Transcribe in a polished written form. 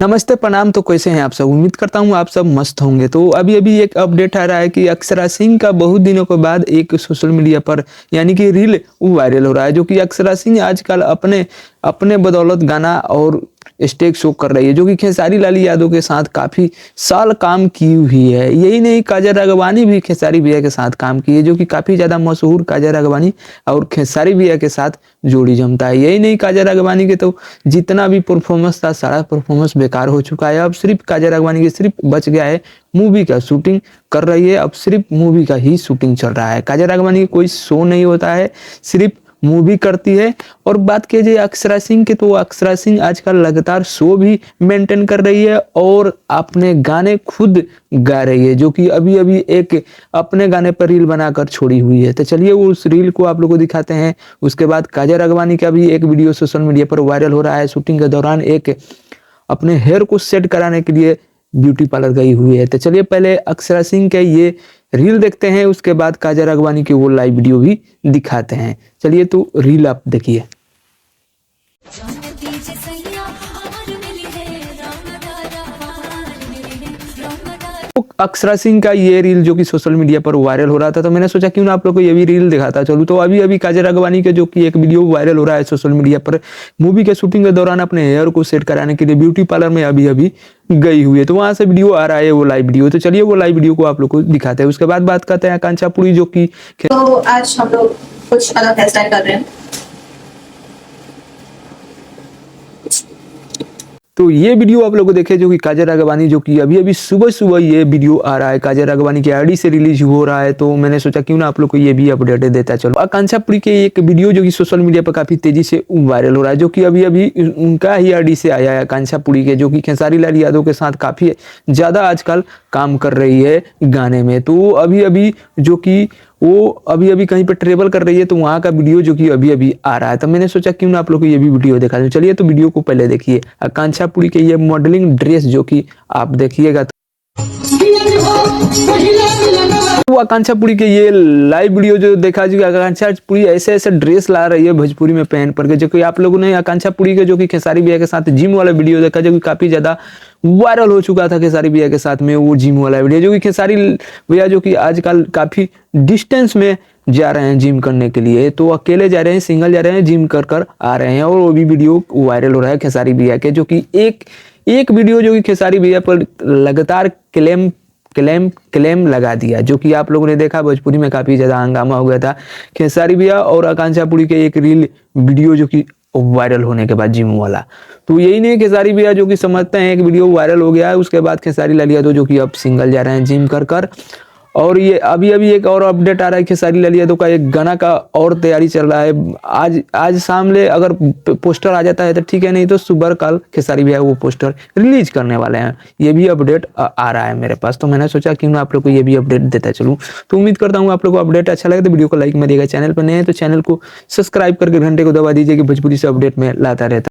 नमस्ते प्रणाम। तो कैसे हैं आप सब? उम्मीद करता हूँ आप सब मस्त होंगे। तो अभी अभी एक अपडेट आ रहा है कि अक्षरा सिंह का बहुत दिनों के बाद एक सोशल मीडिया पर यानी कि रील वायरल हो रहा है, जो कि अक्षरा सिंह आजकल अपने अपने बदौलत गाना और स्टेज शो कर रही है, जो कि खेसारी लाल यादव के साथ काफी साल काम की हुई है। यही नहीं, काजल राघवानी भी खेसारी भैया के साथ काम की है, जो कि काफी ज्यादा मशहूर काजल राघवानी और खेसारी भैया के साथ जोड़ी जमता है। यही नहीं, काजल राघवानी के तो जितना भी परफॉर्मेंस था सारा परफॉर्मेंस बेकार हो चुका है। अब सिर्फ काजल राघवानी के सिर्फ बच गया है मूवी का शूटिंग कर रही है। अब सिर्फ मूवी का ही शूटिंग चल रहा है। काजल राघवानी की कोई शो नहीं होता है, सिर्फ मूवी करती है। और बात की जाए अक्षरा सिंह की, तो अक्षरा सिंह आजकल लगातार शो भी मेंटेन कर रही है और अपने गाने खुद गा रही है, जो कि अभी अभी एक अपने गाने पर रील बनाकर छोड़ी हुई है। तो चलिए वो उस रील को आप लोगों को दिखाते हैं। उसके बाद काजल राघवानी का भी एक वीडियो सोशल मीडिया पर वायरल हो रहा है। शूटिंग के दौरान एक अपने हेयर को सेट कराने के लिए ब्यूटी पार्लर गई हुई है। तो चलिए पहले अक्षरा सिंह के ये रील देखते हैं, उसके बाद काजल राघवानी की वो लाइव वीडियो भी दिखाते हैं। चलिए तो रील आप देखिए। अक्षरा सिंह का ये रील जो कि सोशल मीडिया पर वायरल हो रहा था, तो मैंने सोचा क्यों ना आप लोग को ये भी रील दिखाता चलूं। तो अभी अभी काजल राघवानी के जो कि एक वीडियो वायरल हो रहा है सोशल मीडिया पर, मूवी के शूटिंग के दौरान अपने हेयर को सेट कराने के लिए ब्यूटी पार्लर में अभी अभी गई हुई है। तो वहां से वीडियो आ रहा है, वो लाइव वीडियो। तो चलिए वो लाइव वीडियो को आप लोग को दिखाते हैं। उसके बाद बात करते हैं आकांक्षा पुरी, जो की तो आज हम लोग कुछ अलग हेयर स्टाइल कर रहे हैं। तो ये वीडियो आप लोग को देखे, जो कि काजल राघवानी, जो कि अभी अभी सुबह सुबह ये वीडियो आ रहा है, काजल राघवानी की आईडी से रिलीज हो रहा है। तो मैंने सोचा क्यों ना आप लोग को ये भी अपडेट देता चलो। आकांक्षा पुरी के एक वीडियो जो कि सोशल मीडिया पर काफी तेजी से वायरल हो रहा है, जो कि अभी अभी उनका ही आईडी से आया है। आकांक्षा पुरी के, जो कि खेसारी लाल यादव के साथ काफी ज्यादा आजकल काम कर रही है गाने में। तो अभी अभी जो कि वो अभी अभी कहीं पर ट्रेवल कर रही है, तो वहां का वीडियो जो कि अभी अभी आ रहा है। तो मैंने सोचा क्यों ना आप लोग को ये भी वीडियो दिखा दूं। चलिए तो वीडियो को पहले देखिए। आकांक्षा पुरी के ये मॉडलिंग ड्रेस जो कि आप देखिएगा, तो आकांक्षा पुरी के ये लाइव वीडियो जो देखा जी, आकांक्षा पुरी ऐसे ऐसे ड्रेस ला रही है भोजपुरी में पहन पर के, जो कि आप लोगों ने आकांक्षा पुरी के जो कि खेसारी भैया के साथ जिम वाला वीडियो देखा, जो कि काफी ज्यादा वायरल हो चुका था खेसारी भैया के साथ में वो जिम वाला वीडियो। जो कि खेसारी भैया जो कि आजकल काफी डिस्टेंस में जा रहे हैं जिम करने के लिए, तो अकेले जा रहे हैं, सिंगल जा रहे हैं, जिम कर कर आ रहे हैं। और वो भी वीडियो वायरल हो रहा है खेसारी भैया के, जो कि एक वीडियो जो कि खेसारी भैया पर लगातार क्लेम लगा दिया, जो कि आप लोगों ने देखा भोजपुरी में काफी ज्यादा हंगामा हो गया था खेसारी भैया और आकांक्षा पुरी के एक रील वीडियो जो कि वायरल होने के बाद जिम वाला। तो यही नहीं, खेसारी भैया जो कि समझते हैं एक वीडियो वायरल हो गया है, उसके बाद खेसारी लाल यादव जो कि अब सिंगल जा रहे हैं जिम कर कर। और ये अभी अभी एक और अपडेट आ रहा है, खेसारी लाल यादव का एक गाना का और तैयारी चल रहा है। आज सामने अगर पोस्टर आ जाता है तो ठीक है, नहीं तो सुबह कल खेसारी भैया वो पोस्टर रिलीज करने वाले हैं। ये भी अपडेट आ रहा है मेरे पास, तो मैंने सोचा क्यों ना आप लोग को ये भी अपडेट देता चलूं। तो उम्मीद करता हूँ आप लोग को अपडेट अच्छा लगे तो वीडियो को लाइक में देगा। चैनल पर नए हैं तो चैनल को सब्सक्राइब करके घंटे को दबा दीजिए कि भोजपुरी से अपडेट में लाता रहता है।